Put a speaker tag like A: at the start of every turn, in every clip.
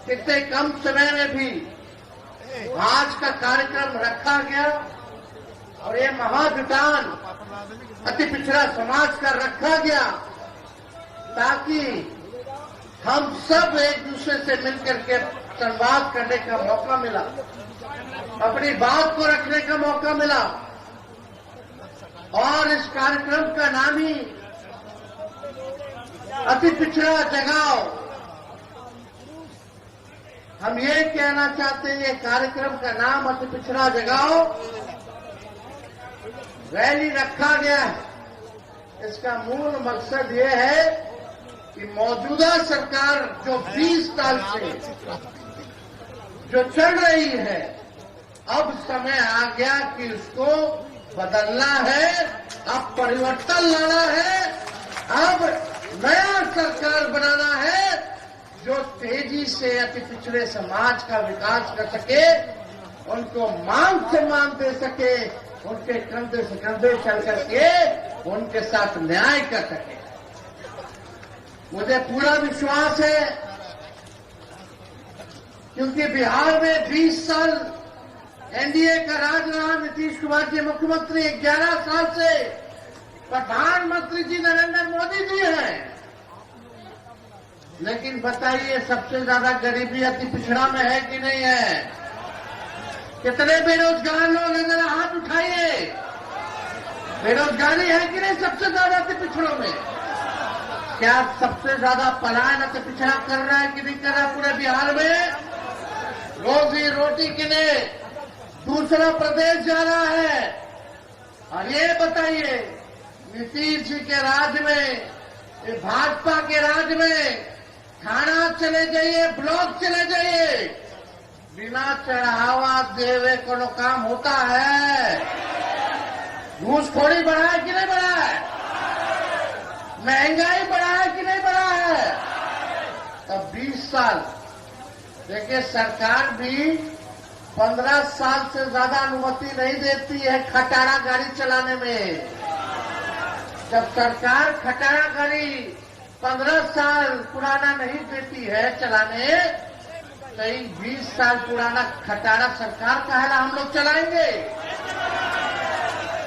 A: कितने कम समय में भी आज का कार्यक्रम रखा गया और ये महाभियान अति पिछड़ा समाज का रखा गया ताकि हम सब एक दूसरे से मिलकर के संवाद करने का मौका मिला, अपनी बात को रखने का मौका मिला। और इस कार्यक्रम का नाम ही अति पिछड़ा जगाओ। हम ये कहना चाहते हैं, ये कार्यक्रम का नाम अति पिछड़ा जगाओ रैली रखा गया है। इसका मूल मकसद ये है कि मौजूदा सरकार जो 20 साल से जो चल रही है, अब समय आ गया कि उसको बदलना है, अब परिवर्तन लाना है, अब नया सरकार बनाना है जो तेजी से अति पिछड़े समाज का विकास कर सके, उनको मान सम्मान दे सके, उनके कंधे से कंधे चल करके उनके साथ न्याय कर सके। मुझे पूरा विश्वास है क्योंकि बिहार में 20 साल एनडीए का राज रहा, नीतीश कुमार जी मुख्यमंत्री, 11 साल से प्रधानमंत्री जी नरेंद्र मोदी जी हैं। लेकिन बताइए, सबसे ज्यादा गरीबी अति पिछड़ा में है कि नहीं है? कितने बेरोजगार लोग हैं? जरा हाथ उठाइए। बेरोजगारी है कि नहीं सबसे ज्यादा अति पिछड़ों में? क्या सबसे ज्यादा पलायन अति पिछड़ा कर रहा है कि नहीं कर रहा पूरे बिहार में? रोजी रोटी के लिए दूसरा प्रदेश जा रहा है। और ये बताइए, नीतीश जी के राज में, ये भाजपा के राज में थाना चले जाइए, ब्लॉक चले जाइए, बिना चढ़ावा देवे कोनो काम होता है? घूसखोरी बढ़ा है कि नहीं बढ़ा है? महंगाई बढ़ा है कि नहीं बढ़ा है? तब 20 साल देखिए, सरकार भी 15 साल से ज्यादा अनुमति नहीं देती है खटारा गाड़ी चलाने में। जब सरकार खटारा गाड़ी 15 साल पुराना नहीं देती है चलाने, तो 20 साल पुराना खटारा सरकार का है ना हम लोग चलाएंगे?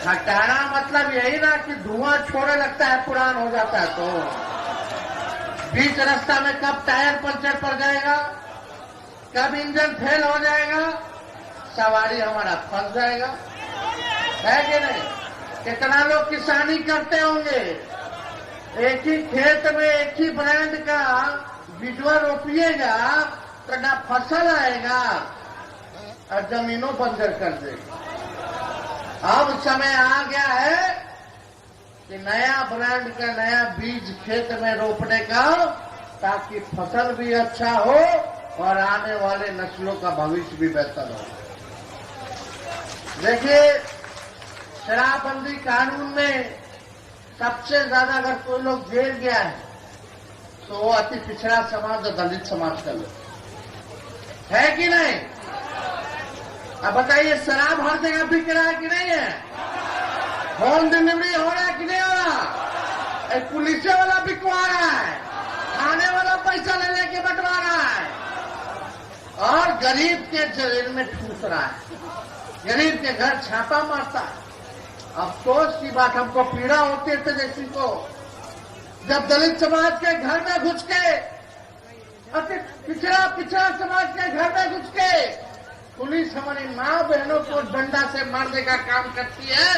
A: खटारा मतलब यही ना कि धुआं छोड़ने लगता है, पुरान हो जाता है तो बीच रास्ता में कब टायर पंचर पड़ जाएगा, कब इंजन फेल हो जाएगा, सवारी हमारा फंस जाएगा, है कि नहीं? कितना लोग किसानी करते होंगे, एक ही खेत में एक ही ब्रांड का बिजवा रोपिएगा तो ना फसल आएगा और जमीनों बंजर कर देगा। अब समय आ गया है कि नया ब्रांड का नया बीज खेत में रोपने का, ताकि फसल भी अच्छा हो और आने वाले नस्लों का भविष्य भी बेहतर हो। देखिए, शराबबंदी कानून में सबसे ज्यादा अगर कोई लोग जेल गया है तो वो अति पिछड़ा समाज और दलित समाज का लोग है कि नहीं? अब बताइए, शराब हर जगह बिक रहा है कि नहीं है? होम डिलीवरी हो रहा है कि नहीं हो रहा? एक पुलिस वाला बिकवा रहा है, खाने वाला पैसा ले लेके बंटवा रहा है और गरीब के जेल में ठूस रहा है, गरीब के घर छापा मारता है। अफसोस की बात, हमको पीड़ा होती है तेजस्वी को, जब दलित समाज के घर में घुस के, पिछड़ा समाज के घर में घुस के पुलिस हमारी माँ बहनों को डंडा से मारने का काम करती है,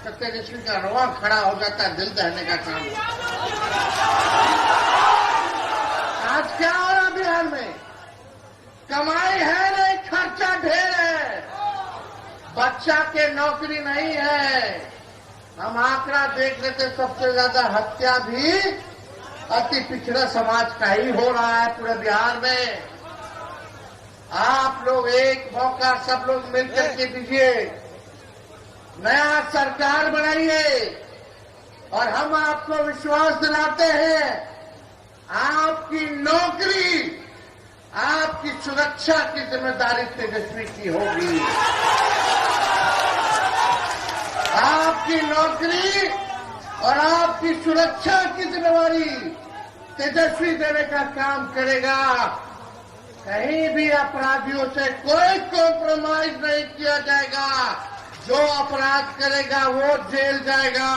A: तो तेजस्वी का रोआ खड़ा हो जाता है, दिल दहने का काम होता है। आज क्या हो रहा बिहार में? कमाई है नहीं, खर्चा ढेर है, बच्चा के नौकरी नहीं है। हम आंकड़ा देख लेते, सबसे ज्यादा हत्या भी अति पिछड़ा समाज का ही हो रहा है पूरे बिहार में। आप लोग एक मौका सब लोग मिलकर के दीजिए, नया सरकार बनाइए और हम आपको विश्वास दिलाते हैं, आपकी नौकरी, आपकी सुरक्षा की जिम्मेदारी तेजस्वी की होगी। आपकी नौकरी और आपकी सुरक्षा की जिम्मेदारी तेजस्वी देने का काम करेगा। कहीं भी अपराधियों से कोई कॉम्प्रोमाइज नहीं किया जाएगा। जो अपराध करेगा वो जेल जाएगा,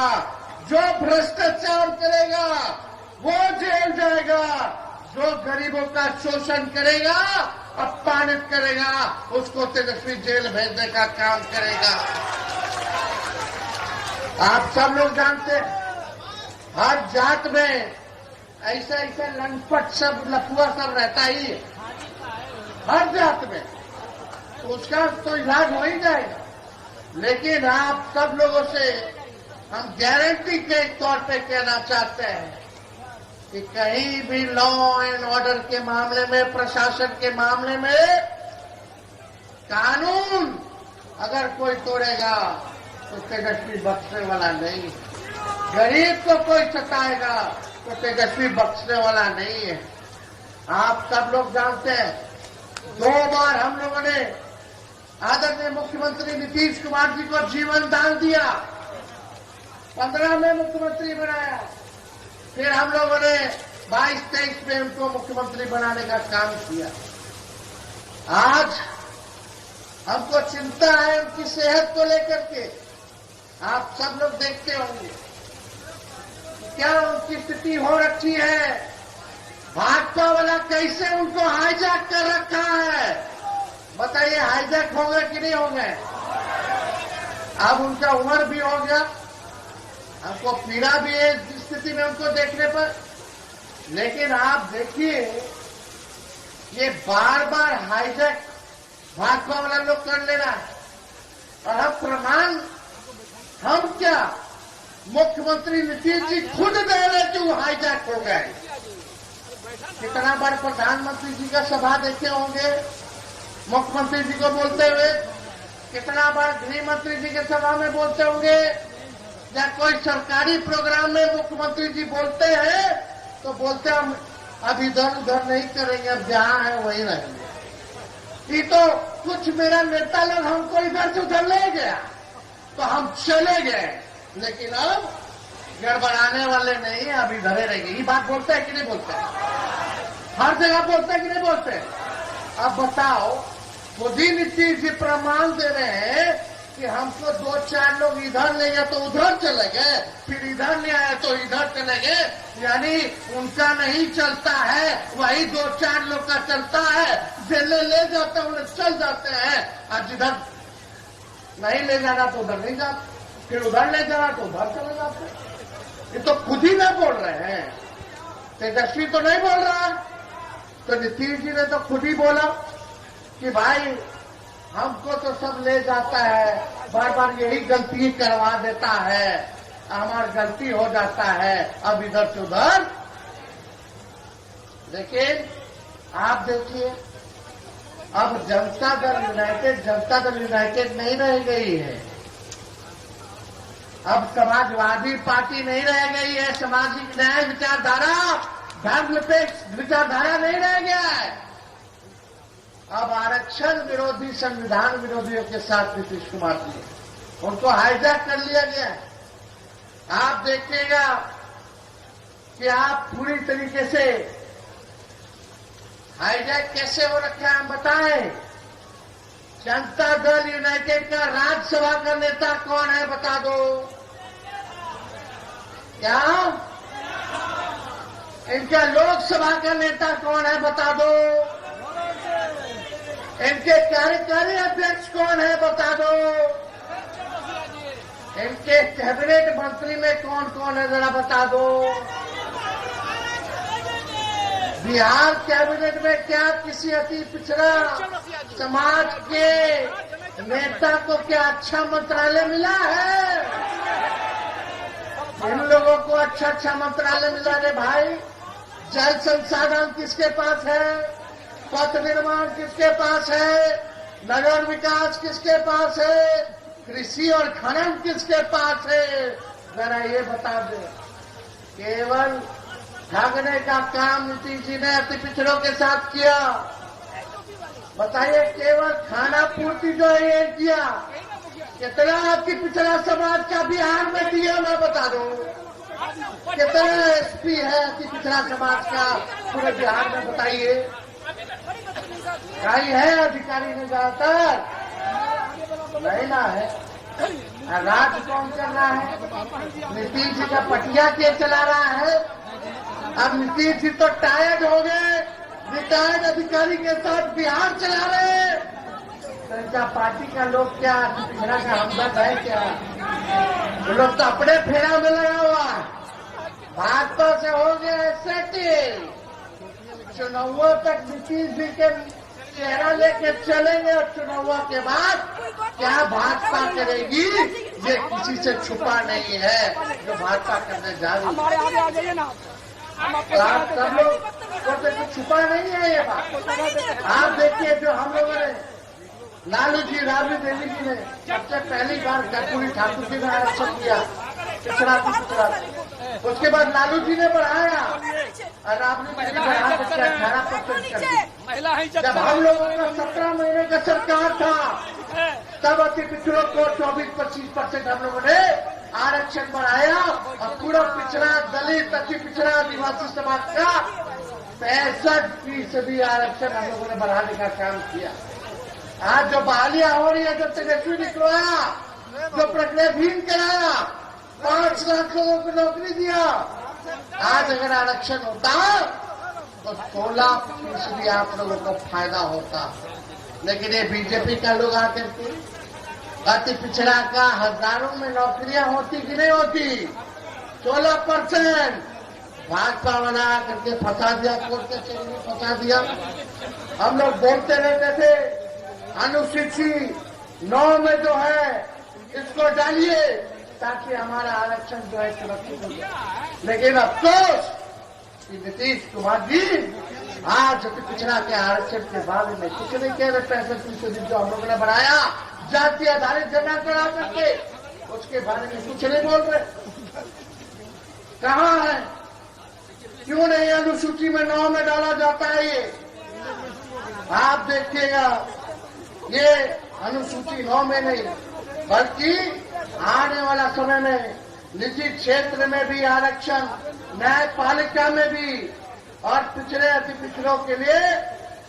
A: जो भ्रष्टाचार करेगा वो जेल जाएगा, जो गरीबों का शोषण करेगा, अपमानित करेगा, उसको तेजस्वी जेल भेजने का काम करेगा। आप सब लोग जानते हैं हर जात में ऐसा ऐसा लंपट सब लफुआ सब रहता ही है, हर जात में, तो उसका तो इलाज हो ही जाएगा। लेकिन आप सब लोगों से हम गारंटी के तौर पे कहना चाहते हैं कि कहीं भी लॉ एंड ऑर्डर के मामले में, प्रशासन के मामले में कानून अगर कोई तोड़ेगा तो तेजस्वी बख्शने वाला नहीं। गरीब को कोई सताएगा तो तेजस्वी बख्शने वाला नहीं है। आप सब लोग जानते हैं 2 बार हम लोगों ने आदरणीय मुख्यमंत्री नीतीश कुमार जी को जीवन दान दिया, 15 में मुख्यमंत्री बनाया, फिर हम लोगों ने 22-23 में उनको मुख्यमंत्री बनाने का काम किया। आज हमको चिंता है उनकी सेहत को लेकर के। आप सब लोग देखते होंगे क्या उनकी स्थिति हो रखी है, भाजपा वाला कैसे उनको हाईजैक कर रखा है। बताइए हाईजैक होंगे कि नहीं होंगे? अब उनका उम्र भी हो गया, हमको पीड़ा भी है इस स्थिति में उनको देखने पर। लेकिन आप देखिए ये बार बार हाईजैक भाजपा वाला लोग कर ले रहा है, और अब प्रमाण हम क्या, मुख्यमंत्री नीतीश जी खुद दे रहे कि वो हाईजैक हो गए। कितना बार प्रधानमंत्री जी का सभा देखे होंगे मुख्यमंत्री जी को बोलते हुए, कितना बार गृह मंत्री जी के सभा में बोलते होंगे, या कोई सरकारी प्रोग्राम में मुख्यमंत्री जी बोलते हैं तो बोलते हम अब इधर उधर नहीं करेंगे, अब जहां है वहीं रहेंगे। ये तो कुछ मेरा नेता लोग हमको इधर से उधर ले गया तो हम चले गए, लेकिन अब गड़बड़ाने वाले नहीं, अब इधर ही रहेंगे। ये बात बोलते हैं कि नहीं बोलते हैं? हर जगह बोलते हैं कि नहीं बोलते हैं? अब बताओ, खुद ही नीतीश जी प्रमाण दे रहे हैं कि हमको 2-4 लोग इधर ले गए तो उधर चले गए, फिर इधर ले आए तो इधर चले गए। यानी उनका नहीं चलता है, वही 2-4 लोग का चलता है। जेले ले जाते हैं उन्हें चल जाते हैं, और जिधर नहीं ले जाना तो उधर नहीं जाते, फिर उधर ले जाना तो उधर चले जाते। ये तो खुद ही ना बोल रहे हैं, तेजस्वी तो नहीं बोल रहा। तो नीतीश जी ने तो खुद ही बोला कि भाई हमको तो सब ले जाता है, बार बार यही गलती करवा देता है, हमारी गलती हो जाता है, अब इधर से उधर। लेकिन आप देखिए अब जनता दल यूनाइटेड नहीं रह गई है, अब समाजवादी पार्टी नहीं रह गई है, सामाजिक न्याय विचारधारा, धर्मनिरपेक्ष विचारधारा नहीं रह गया है। अब आरक्षण विरोधी, संविधान विरोधियों के साथ नीतीश कुमार जी, उनको हाईजैक कर लिया गया है। आप देखिएगा कि आप पूरी तरीके से हाईजैक कैसे हो रखा है, हम बताएं। जनता दल यूनाइटेड का राज्यसभा का नेता कौन है बता दो? क्या? इनका लोकसभा का नेता कौन है बता दो? इनके कार्यकारी अध्यक्ष कौन है बता दो? इनके कैबिनेट मंत्री में कौन कौन है जरा बता दो? बिहार कैबिनेट में क्या किसी अति पिछड़ा समाज के नेता को क्या अच्छा मंत्रालय मिला है? इन लोगों को अच्छा मंत्रालय मिला रे भाई। जल संसाधन किसके पास है? पथ निर्माण किसके पास है? नगर विकास किसके पास है? कृषि और खनन किसके पास है? जरा ये बता दे। केवल भागने का काम नीतीश जी ने अति पिछड़ों के साथ किया। बताइए, केवल खाना पूर्ति जो है ये किया। कितना आपकी पिछड़ा समाज का बिहार में दिया मैं बता दूं? कितना एसपी है अति पिछड़ा समाज का पूरे बिहार में बताइए? कहीं है अधिकारी ने ज्यादातर नहीं ना है। राज कौन कर रहा है? नीतीश जी का पटिया के चला रहा है। अब नीतीश जी तो टायर्ड हो गए, रिटायर्ड अधिकारी के साथ बिहार चला रहे हैं। जनता पार्टी का लोग क्या पिछड़ा का हमदर्द है क्या? वो लोग तो अपने फेरा में लगा हुआ है। भाजपा से हो गए सेटिंग, चुनावों तक नीतीश जी के चेहरा लेके चलेंगे और चुनावों के बाद क्या भाजपा करेगी ये किसी से छुपा नहीं है जो भाजपा करने जा रही है। आप सब लोग को छुपा नहीं है ये बात। आप देखिए जो हम लोगों ने लालू जी राबड़ी देवी जी ने सबसे पहली बार कर्पूरी ठाकुर जी ने आरक्षण किया पिछड़ा। उसके बाद लालू जी ने बढ़ाया और राबड़ी देवी बढ़ा करके 18% कर दी। जब हम लोगों का 17 महीने का सरकार था तब अति पिछड़ों को 24-25% हम लोगों ने आरक्षण बढ़ाया और पूरा पिछड़ा दलित अति पिछड़ा आदिवासी समाज का 65% आरक्षण हम लोगों ने बढ़ाने का काम किया। आज जो बहालियां हो रही है, जो तेजस्वी निकलवाया, जो प्रज्ञाहीन कराया, 5 लाख लोगों को नौकरी दिया, आज अगर आरक्षण होता तो 16% आप लोगों को फायदा होता। लेकिन ये बीजेपी का लोग आकर के अति पिछड़ा का हजारों में नौकरियां होती कि नहीं होती? 16% भाजपा बना करके फंसा दिया, कोर्ट कचहरी में फंसा दिया। हम लोग बोलते रहते थे अनुसूची 9 में जो है इसको डालिए ताकि हमारा आरक्षण जो है सुरक्षित हो जाए। लेकिन अफसोस कि नीतीश कुमार जी आज पिछड़ा के आरक्षण के बारे में कुछ नहीं कह रहे। 65% जो हम लोगों ने बढ़ाया जाति आधारित जनगणना करके, उसके बारे में कुछ नहीं बोल रहे। कहाँ है? क्यों नहीं अनुसूची में 9 में डाला जाता है? ये आप देखिएगा, ये अनुसूची 9 में नहीं बल्कि आने वाला समय में निजी क्षेत्र में भी आरक्षण, न्यायपालिका में भी और पिछड़े अति पिछड़ों के लिए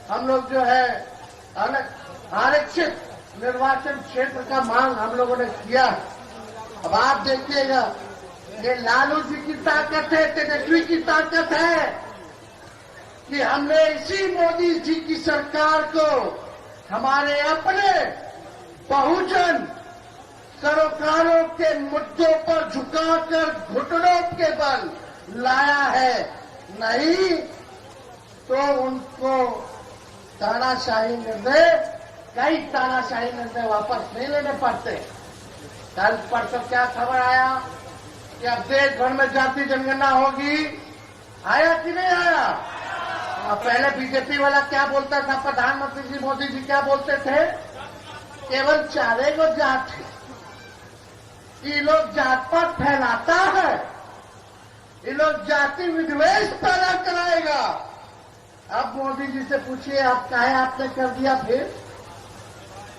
A: हम लोग जो है आरक्षित निर्वाचन क्षेत्र का मांग हम लोगों ने किया। अब आप देखिएगा, ये लालू जी की ताकत है, तेजस्वी की ताकत है कि हमने इसी मोदी जी की सरकार को हमारे अपने बहुजन सरोकारों के मुद्दों पर झुकाकर घुटनों के बल लाया है। नहीं तो उनको तानाशाही निर्णय, कई तानाशाही निर्णय वापस नहीं लेने पड़ते। कल परसों क्या खबर आया कि अब देश भर में जाति जनगणना होगी? आया कि नहीं आया? और पहले बीजेपी वाला क्या बोलता था, प्रधानमंत्री जी मोदी जी क्या बोलते थे? केवल 4 गो जात है, ये लोग जात पात फैलाता है, ये लोग जाति विद्वेष पैदा कराएगा। अब मोदी जी से पूछिए आप काहे आपने कर दिया? फिर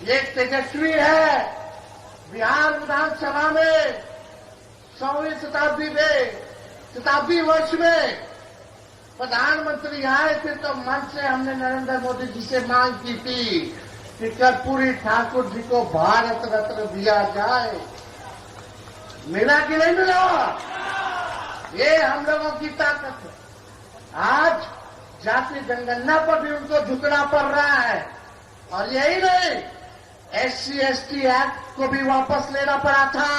A: एक तेजस्वी है बिहार विधानसभा में 100वीं शताब्दी वर्ष में प्रधानमंत्री आए थे तो मन से हमने नरेंद्र मोदी जी से मांग की थी कि कर्पूरी ठाकुर जी को भारत रत्न दिया जाए। मिला कि नहीं मिला? ये हम लोगों की ताकत है। आज जाति जनगणना पर भी उनको झुकना पड़ रहा है। और यही नहीं, SC/ST एक्ट को भी वापस लेना पड़ा था।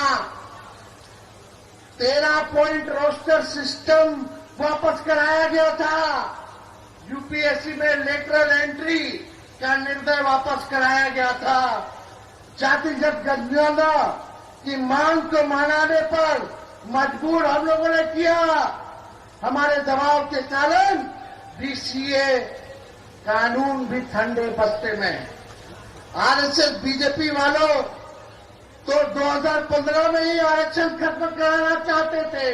A: 13 पॉइंट रोस्टर सिस्टम वापस कराया गया था। यूपीएससी में लेटरल एंट्री का निर्णय वापस कराया गया था। जातिगत जनगणना की मांग को मनाने पर मजबूर हम लोगों ने किया। हमारे दबाव के कारण DCA कानून भी ठंडे बस्ते में। आरएसएस बीजेपी वालों तो 2015 में ही आरक्षण खत्म कराना चाहते थे।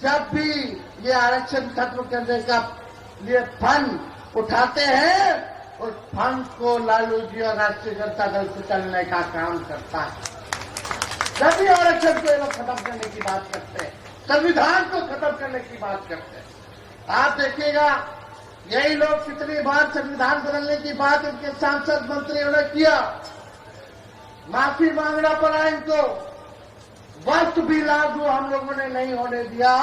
A: जब भी ये आरक्षण खत्म करने का लिए फंड उठाते हैं, उस फंड को लालू जी और राष्ट्रीय जनता दल से चलने का काम करता है। जब भी आरक्षण को खत्म करने की बात करते हैं, संविधान को खत्म करने की बात करते हैं। आप देखिएगा यही लोग कितनी बार संविधान बदलने की बात इनके सांसद मंत्रियों ने किया, माफी मांगना पड़ा इनको, वक्त भी लागू हम लोगों ने नहीं होने दिया।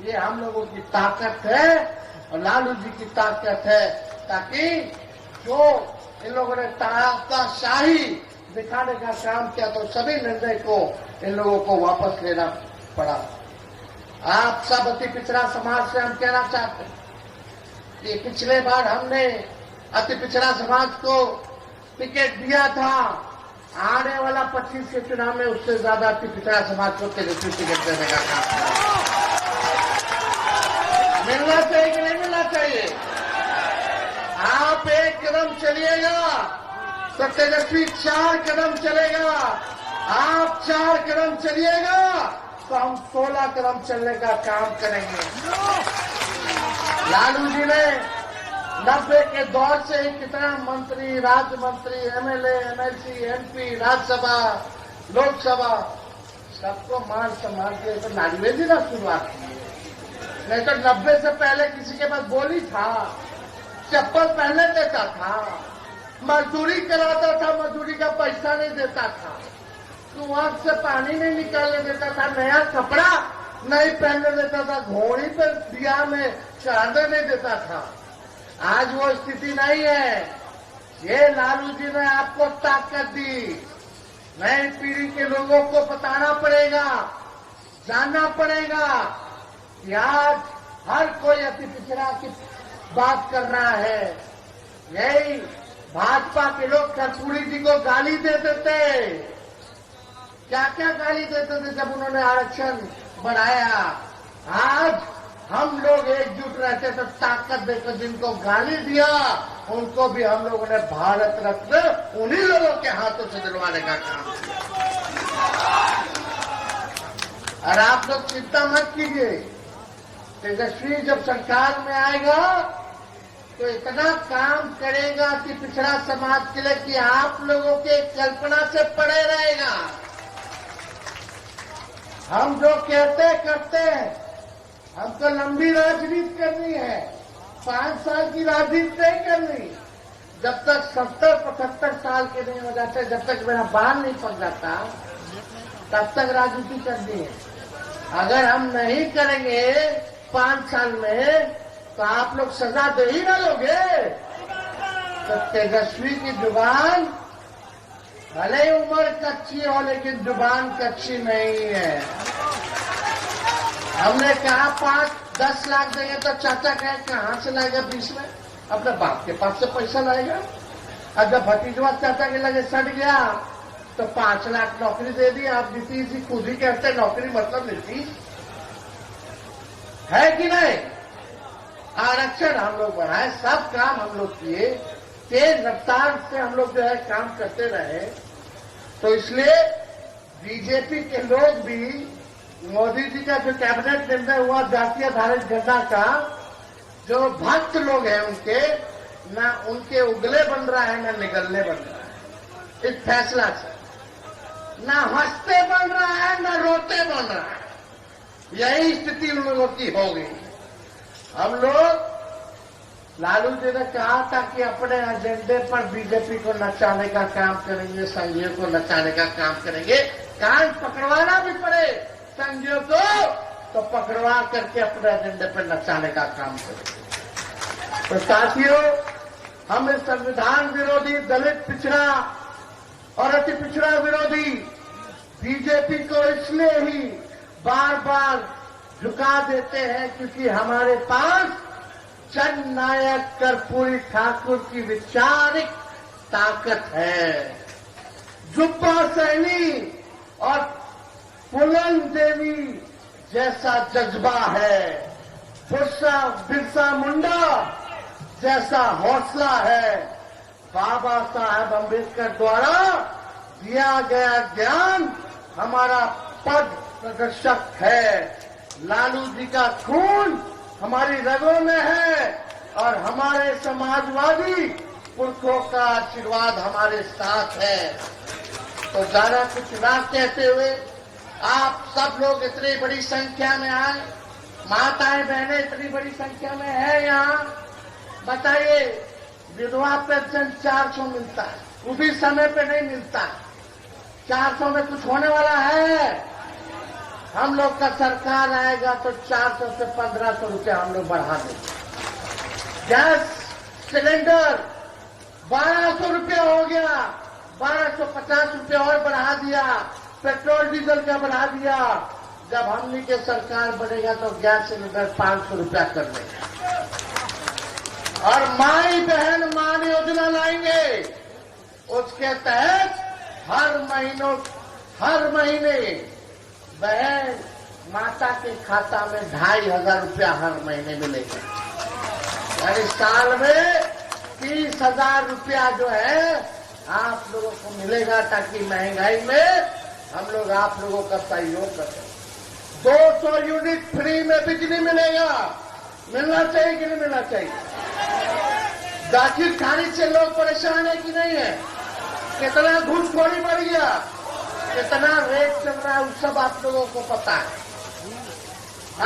A: ये हम लोगों की ताकत है और लालू जी की ताकत है, ताकि जो इन लोगों ने तानाशाही दिखाने का काम किया तो सभी निर्णय को इन लोगों को वापस लेना पड़ा। आप सब अति पिछड़ा समाज से हम कहना चाहते हैं कि पिछले बार हमने अति पिछड़ा समाज को टिकट दिया था, आने वाला 25 के चुनाव में उससे ज्यादा अति पिछड़ा समाज को तेजस्वी टिकट देने का काम मिलना चाहिए कि नहीं मिलना चाहिए। आप एक कदम चलिएगा तो तेजस्वी 4 कदम चलेगा, आप 4 कदम चलिएगा तो हम 16 कदम चलने का काम करेंगे। लालू जी ने 90 के दौर से ही कितना मंत्री, राज्य मंत्री, MLA, MLC, MP, Rajya Sabha, Lok Sabha सबको मान सम्मान के तो नारीवेदी ना शुरुआत की, नहीं तो 90 से पहले किसी के पास बोली था, चप्पल पहनने देता था, मजदूरी कराता था, मजदूरी का पैसा नहीं देता था, कुआं से पानी नहीं निकालने देता था, नया कपड़ा नहीं पहनने देता था, घोड़ी पर दिया में चढ़ने नहीं देता था। आज वो स्थिति नहीं है। ये लालू जी ने आपको ताकत दी। नई पीढ़ी के लोगों को बताना पड़ेगा, जानना पड़ेगा कि आज हर कोई अति पिछड़ा की बात कर रहा है। यही भाजपा के लोग कर्पूरी जी को गाली देते थे, क्या क्या गाली देते थे जब उन्होंने आरक्षण बढ़ाया। आज हम लोग एकजुट रहते तो ताकत देकर जिनको गाली दिया उनको भी हम लोगों ने भारत रत्न उन्हीं लोगों के हाथों से दिलवाने का काम किया। और आप लोग चिंता मत कीजिए, तेजस्वी जब सरकार में आएगा तो इतना काम करेगा कि पिछड़ा समाज के लिए कि आप लोगों के कल्पना से परे रहेगा। हम जो कहते करते हैं, हमको लंबी राजनीति करनी है, 5 साल की राजनीति नहीं करनी। जब तक 70-75 साल के नहीं हो जाते, जब तक मेरा बाल नहीं पक जाता, तब तक राजनीति करनी है। अगर हम नहीं करेंगे 5 साल में तो आप लोग सजा दे ही ना लोगे। तो तेजस्वी की जुबान भले ही उम्र कच्ची हो लेकिन जुबान कच्ची नहीं है। हमने कहा 5-10 लाख देंगे तो चाचा कहे कहां से लाएगा 20 में, अपने बाप के पास से पैसा लाएगा। और जब भतीजवा चाचा के लगे सड़ गया तो 5 लाख नौकरी दे दी। आप नीतीश जी खुद ही कहते नौकरी मतलब नीतीश है कि नहीं। आरक्षण हम लोग बढ़ाए, सब काम हम लोग किए, तेज रफ्तार से हम लोग जो है काम करते रहे। तो इसलिए बीजेपी के लोग भी मोदी जी का जो कैबिनेट निर्णय हुआ जातीय आधारित गणना का, जो भक्त लोग हैं उनके, ना उनके उगले बन रहा है ना निगलने बन रहा है इस फैसला से, ना हंसते बन रहा है ना रोते बन रहा है। यही स्थिति उन लोगों की हो गई। हम लोग लालू जी ने कहा था कि अपने एजेंडे पर बीजेपी को नचाने का काम करेंगे, संघियों को नचाने का काम करेंगे, कान पकड़वाना भी पड़े संघियों को तो पकड़वा करके अपने एजेंडे पर नचाने का काम करेंगे। तो साथियों, हम इस संविधान विरोधी, दलित पिछड़ा और अति पिछड़ा विरोधी बीजेपी को इसलिए ही बार बार झुका देते हैं क्योंकि हमारे पास जननायक कर्पूरी ठाकुर की वैचारिक ताकत है। जुब्बा सहनी और पुलन देवी जैसा जज्बा है, बिरसा मुंडा जैसा हौसला है, बाबा साहब अम्बेडकर द्वारा दिया गया ज्ञान हमारा पद प्रदर्शक है। लालू जी का खून हमारी रगों में है और हमारे समाजवादी पुरखों का आशीर्वाद हमारे साथ है। तो ज्यादा कुछ ना कहते हुए आप सब लोग इतनी बड़ी संख्या में आए, माताएं बहनें इतनी बड़ी संख्या में है यहाँ, बताइए, विधवा पेंशन 400 मिलता है, वो भी समय पे नहीं मिलता। 400 में कुछ होने वाला है? हम लोग का सरकार आएगा तो 400 से 1500 रुपया हम लोग बढ़ा देंगे। गैस सिलेंडर 1200 रुपया हो गया, 1250 रुपया और बढ़ा दिया। पेट्रोल डीजल का बढ़ा दिया। जब हमनी के सरकार बनेगा तो गैस सिलेंडर 500 रुपया कर देगा। और माई बहन मान योजना लाएंगे, उसके तहत हर महीने बहन माता के खाता में 2500 रुपया हर महीने मिलेगा। यानी साल में 30,000 रुपया जो है आप लोगों को मिलेगा, ताकि महंगाई में हम लोग आप लोगों का सहयोग कर सकें। 200 यूनिट फ्री में बिजली मिलेगा। मिलना चाहिए कि नहीं मिलना चाहिए? दाखिल खारिज से लोग परेशान है कि नहीं है? कितना घूसखोरी बढ़ गया, कितना रेट चल रहा है, उस सब आप लोगों को पता है।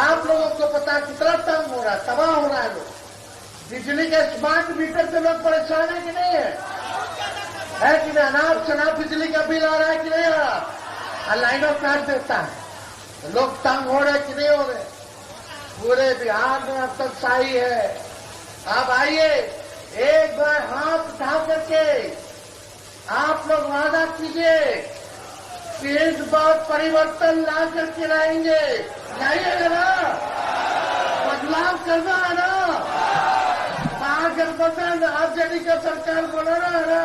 A: आप लोगों को पता है कितना तंग हो रहा है, तबाह हो रहा है लोग। बिजली के स्मार्ट मीटर से लोग परेशान है कि नहीं है कि नहीं? अनाप शनाप बिजली का बिल आ रहा है कि नहीं आ रहा? लाइनों काट देता है, लोग तंग हो रहे कि नहीं हो रहे? पूरे बिहार में अब तक शाही है। अब आइए, एक बार हाथ उठा करके आप लोग वादा कीजिए कि इस बार परिवर्तन ला करके लाएंगे। लाइएगा ना? बदलाव करना है ना? महागठबंधन आरजेडी का सरकार बनाना है ना?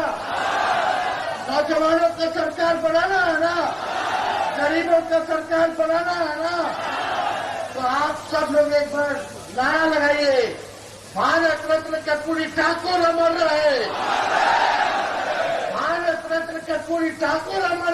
A: नौजवानों का सरकार बनाना है ना? गरीबों का सरकार बनाना है ना? तो आप सब लोग एक बार नारा लगाइए, भारत रत्न कर्पूरी ठाकुर अमर रहे, भारत रत्न कर्पूरी ठाकुर अमर